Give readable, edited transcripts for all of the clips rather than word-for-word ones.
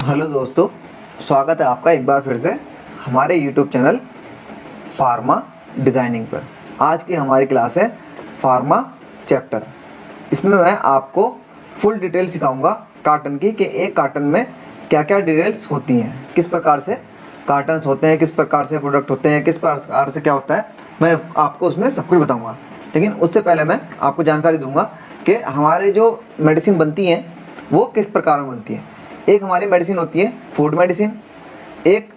Hello दोस्तों, स्वागत है आपका एक बार फिर से हमारे यूट्यूब चैनल फार्मा डिज़ाइनिंग पर। आज की हमारी क्लास है फार्मा चैप्टर। इसमें मैं आपको फुल डिटेल सिखाऊंगा कार्टन की कि एक कार्टन में क्या क्या डिटेल्स होती हैं, किस प्रकार से कार्टन्स होते हैं, किस प्रकार से प्रोडक्ट होते हैं, किस प्रकार से क्या होता है, मैं आपको उसमें सब कुछ बताऊँगा। लेकिन उससे पहले मैं आपको जानकारी दूँगा कि हमारे जो मेडिसिन बनती हैं वो किस प्रकार में बनती हैं। एक हमारी मेडिसिन होती है फूड मेडिसिन, एक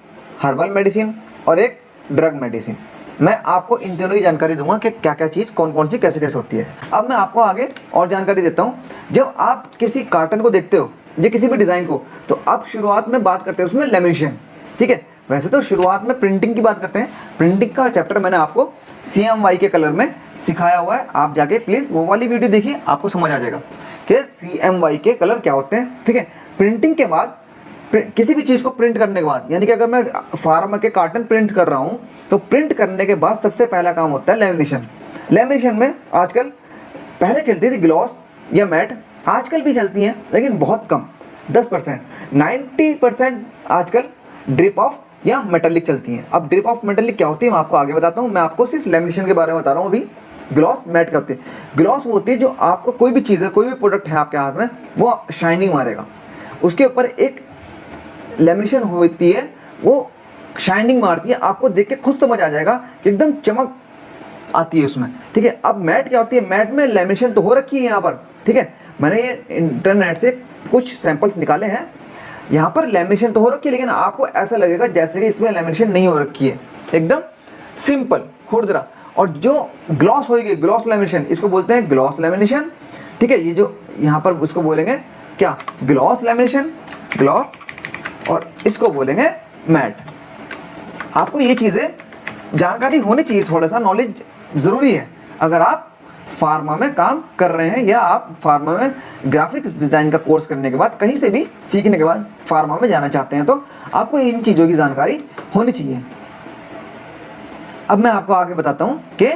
हर्बल मेडिसिन और एक ड्रग मेडिसिन। मैं आपको इन दोनों की जानकारी दूंगा कि क्या क्या चीज़ कौन कौन सी कैसे कैसे होती है। अब मैं आपको आगे और जानकारी देता हूँ। जब आप किसी कार्टन को देखते हो या किसी भी डिज़ाइन को, तो आप शुरुआत में बात करते हैं उसमें लेमिनेशन, ठीक है। वैसे तो शुरुआत में प्रिंटिंग की बात करते हैं। प्रिंटिंग का चैप्टर मैंने आपको CMY के कलर में सिखाया हुआ है, आप जाके प्लीज़ वो वाली वीडियो देखिए, आपको समझ आ जाएगा कि CMY के कलर क्या होते हैं, ठीक है। प्रिंटिंग के बाद किसी भी चीज़ को प्रिंट करने के बाद, यानी कि अगर मैं फार्मा के कार्टन प्रिंट कर रहा हूँ तो प्रिंट करने के बाद सबसे पहला काम होता है लेमिनेशन। लेमिनेशन में आजकल पहले चलती थी ग्लॉस या मैट, आजकल भी चलती हैं लेकिन बहुत कम, 10%। 90% आजकल ड्रिप ऑफ या मेटालिक चलती हैं। अब ड्रिप ऑफ मेटालिक क्या होती है मैं आपको आगे बताता हूँ। मैं आपको सिर्फ लेमिनेशन के बारे में बता रहा हूँ अभी। ग्लॉस मैट क्या होती है? ग्लॉस वो होती है जो आपको कोई भी चीज़ है, कोई भी प्रोडक्ट है आपके हाथ में, वो शाइनिंग मारेगा। उसके ऊपर एक लेमिनेशन होती है, वो शाइनिंग मारती है, आपको देख के खुद समझ आ जाएगा कि एकदम चमक आती है उसमें, ठीक है। अब मैट क्या होती है? मैट में लेमिनेशन तो हो रखी है यहाँ पर, ठीक है। मैंने ये इंटरनेट से कुछ सैंपल्स निकाले हैं, यहाँ पर लेमिनेशन तो हो रखी है लेकिन आपको ऐसा लगेगा जैसे कि इसमें लेमिनेशन नहीं हो रखी है, एकदम सिंपल खुरदरा। और जो ग्लॉस होगी, ग्लॉस लेमिनेशन, इसको बोलते हैं ग्लॉस लेमिनेशन, ठीक है। ये जो यहाँ पर उसको बोलेंगे क्या? ग्लॉस लेमिनेशन, ग्लॉस, और इसको बोलेंगे मैट। आपको ये चीज़ें जानकारी होनी चाहिए, थोड़ा सा नॉलेज ज़रूरी है अगर आप फार्मा में काम कर रहे हैं या आप फार्मा में ग्राफिक्स डिज़ाइन का कोर्स करने के बाद, कहीं से भी सीखने के बाद फार्मा में जाना चाहते हैं, तो आपको इन चीज़ों की जानकारी होनी चाहिए। अब मैं आपको आगे बताता हूँ कि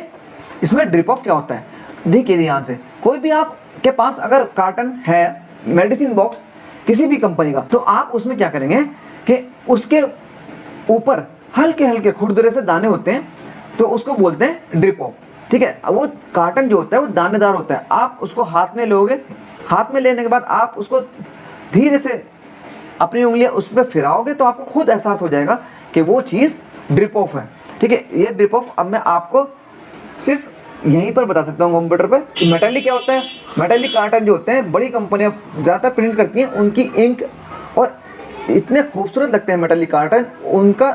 इसमें ड्रिप ऑफ क्या होता है। देखिए ध्यान से, कोई भी आपके पास अगर कार्टन है मेडिसिन बॉक्स किसी भी कंपनी का, तो आप उसमें क्या करेंगे कि उसके ऊपर हल्के हल्के खुरदरे से दाने होते हैं, तो उसको बोलते हैं ड्रिप ऑफ, ठीक है। अब वो कार्टन जो होता है वो दानेदार होता है। आप उसको हाथ में लोगे, हाथ में लेने के बाद आप उसको धीरे से अपनी उंगलियां उस पर फिराओगे तो आपको खुद एहसास हो जाएगा कि वो चीज़ ड्रिप ऑफ है, ठीक है। ये ड्रिप ऑफ अब मैं आपको सिर्फ यहीं पर बता सकता हूँ कंप्यूटर पे। मेटालिक क्या होता है? मेटालिक कार्टन जो होते हैं, बड़ी कंपनियां ज़्यादातर प्रिंट करती हैं, उनकी इंक और इतने खूबसूरत लगते हैं मेटालिक कार्टन, उनका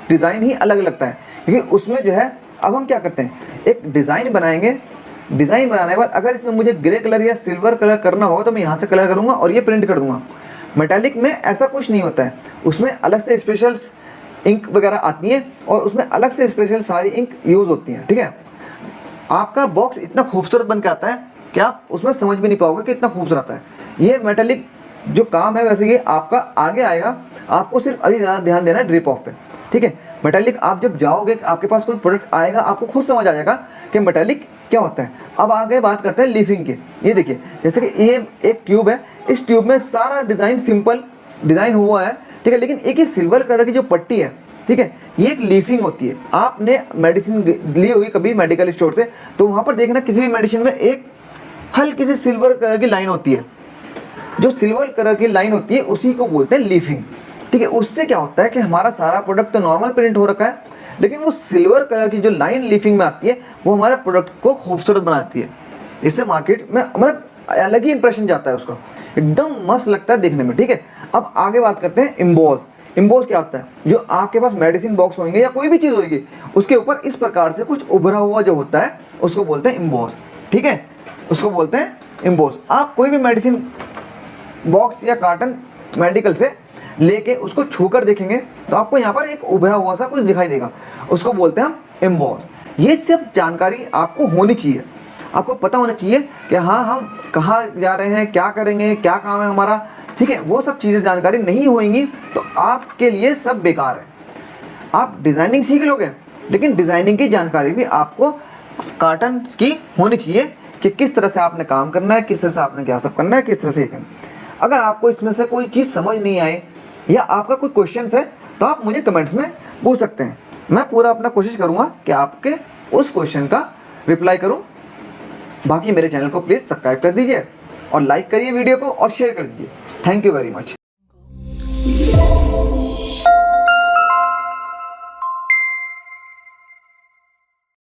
डिज़ाइन ही अलग लगता है। क्योंकि उसमें जो है, अब हम क्या करते हैं, एक डिज़ाइन बनाएंगे, डिज़ाइन बनाने के बाद अगर इसमें मुझे ग्रे कलर या सिल्वर कलर करना होगा तो मैं यहाँ से कलर करूँगा और ये प्रिंट कर दूँगा। मेटालिक में ऐसा कुछ नहीं होता है, उसमें अलग से स्पेशल इंक वगैरह आती है और उसमें अलग से स्पेशल सारी इंक यूज़ होती हैं, ठीक है। आपका बॉक्स इतना खूबसूरत बन के आता है कि आप उसमें समझ भी नहीं पाओगे कि इतना खूबसूरत है। ये मेटालिक जो काम है, वैसे ये आपका आगे आएगा, आपको सिर्फ अभी ज़्यादा ध्यान देना है ड्रिप ऑफ पे, ठीक है। मेटालिक आप जब जाओगे, आपके पास कोई प्रोडक्ट आएगा, आपको खुद समझ आ जाएगा कि मेटालिक क्या होता है। अब आगे बात करते हैं लीफिंग की। ये देखिए, जैसे कि ये एक ट्यूब है, इस ट्यूब में सारा डिज़ाइन सिंपल डिज़ाइन हुआ है, ठीक है। लेकिन एक ही सिल्वर कलर की जो पट्टी है, ठीक है, ये एक लीफिंग होती है। आपने मेडिसिन ली होगी कभी मेडिकल स्टोर से, तो वहाँ पर देखना किसी भी मेडिसिन में एक हल्की सी सिल्वर कलर की लाइन होती है। जो सिल्वर कलर की लाइन होती है उसी को बोलते हैं लीफिंग, ठीक है। उससे क्या होता है कि हमारा सारा प्रोडक्ट तो नॉर्मल प्रिंट हो रखा है, लेकिन वो सिल्वर कलर की जो लाइन लीफिंग में आती है वो हमारे प्रोडक्ट को खूबसूरत बनाती है। इससे मार्केट में मतलब अलग ही इंप्रेशन जाता है, उसका एकदम मस्त लगता है देखने में, ठीक है। अब आगे बात करते हैं इम्बोज। इम्बोज क्या होता है? जो आपके पास मेडिसिन बॉक्स होंगे या कोई भी चीज़ होगी, उसके ऊपर इस प्रकार से कुछ उभरा हुआ जो होता है उसको बोलते हैं इम्बोज, ठीक है, उसको बोलते हैं इम्बोज। आप कोई भी मेडिसिन बॉक्स या कार्टन मेडिकल से लेके उसको छूकर देखेंगे तो आपको यहाँ पर एक उभरा हुआ सा कुछ दिखाई देगा, उसको बोलते हैं हम इम्बोज। ये सब जानकारी आपको होनी चाहिए, आपको पता होना चाहिए कि हाँ हम कहाँ जा रहे हैं, क्या करेंगे, क्या काम है हमारा, ठीक है। वो सब चीज़ें जानकारी नहीं होंगी तो आपके लिए सब बेकार है। आप डिज़ाइनिंग सीख लोगे लेकिन डिज़ाइनिंग की जानकारी भी आपको कार्टन की होनी चाहिए कि किस तरह से आपने काम करना है, किस तरह से आपने क्या सब करना है, किस तरह से करना है। अगर आपको इसमें से कोई चीज़ समझ नहीं आए या आपका कोई क्वेश्चन है तो आप मुझे कमेंट्स में पूछ सकते हैं। मैं पूरा अपना कोशिश करूँगा कि आपके उस क्वेश्चन का रिप्लाई करूँ। बाकी मेरे चैनल को प्लीज़ सब्सक्राइब कर दीजिए और लाइक करिए वीडियो को और शेयर कर दीजिए। Thank you very much.